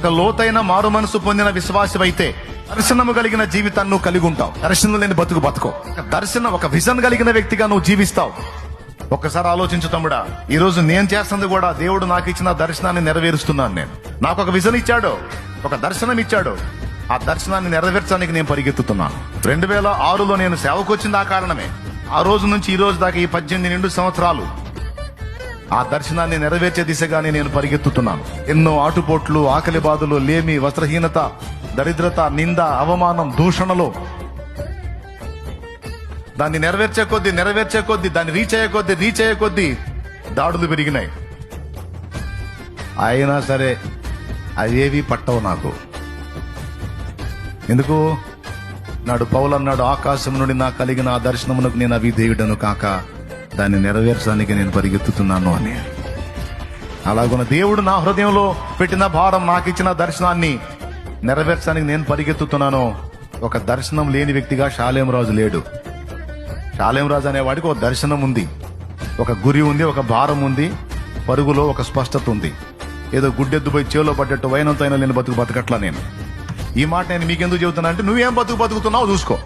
ఒక లోతైన మారు మనసు పొందిన విశ్వాసమైతే దర్శనము కలిగిన జీవితాన్ని నువ్వు కలిగి ఉంటావు. దర్శనం లేని బతుకో. ఒక విజన్ కలిగిన వ్యక్తిగా నువ్వు జీవిస్తావు. ఒక్కసారి ఆలోచించు తమ్ముడా, ఈ రోజు నేను చేస్తుంది కూడా దేవుడు నాకు ఇచ్చిన దర్శనాన్ని నెరవేరుస్తున్నాను. నేను నాకు ఒక విజన్ ఇచ్చాడు, ఒక దర్శనం ఇచ్చాడు. ఆ దర్శనాన్ని నెరవేర్చడానికి నేను పరిగెత్తుతున్నాను. 2006లో నేను సేవకు వచ్చింది ఆ కారణమే. ఆ రోజు నుంచి ఈ రోజు దాకా ఈ 18 నిండు సంవత్సరాలు ఆ దర్శనాన్ని నెరవేర్చే దిశగానే నేను పరిగెత్తుతున్నాను. ఎన్నో ఆటుపోట్లు, ఆకలి బాధలు, లేమి, వస్త్రహీనత, దరిద్రత, నింద, అవమానం, దూషణలు, దాన్ని నెరవేర్చే కొద్దీ దాన్ని రీచ్ అయ్యే కొద్దీ దాడులు పెరిగినాయి. అయినా సరే అవేవి పట్టవు నాకు. ఎందుకు? నాడు పౌలు అన్నాడు, ఆకాశం నుండి నాకు కలిగిన ఆ దర్శనమునకు నేను అవిధేయుడను కాక దాన్ని నెరవేర్చడానికి నేను పరిగెత్తుతున్నాను అని. అలాగున్న దేవుడు నా హృదయంలో పెట్టిన భారం, నాకు ఇచ్చిన దర్శనాన్ని నెరవేర్చడానికి నేను పరిగెత్తుతున్నాను. ఒక దర్శనం లేని వ్యక్తిగా షాలేం రాజు లేడు. షాలేం రాజు అనేవాడికి ఒక దర్శనం ఉంది, ఒక గురి ఉంది, ఒక భారం ఉంది, పరుగులో ఒక స్పష్టత ఉంది. ఏదో గుడ్డెద్దుపోయి చేలో పడ్డట్టు వైనంతో అయినా నేను బతుకట్లా. నేను ఈ మాట నేను మీకెందుకు చెబుతున్నా అంటే, నువ్వేం బతుకుతున్నావు చూసుకో.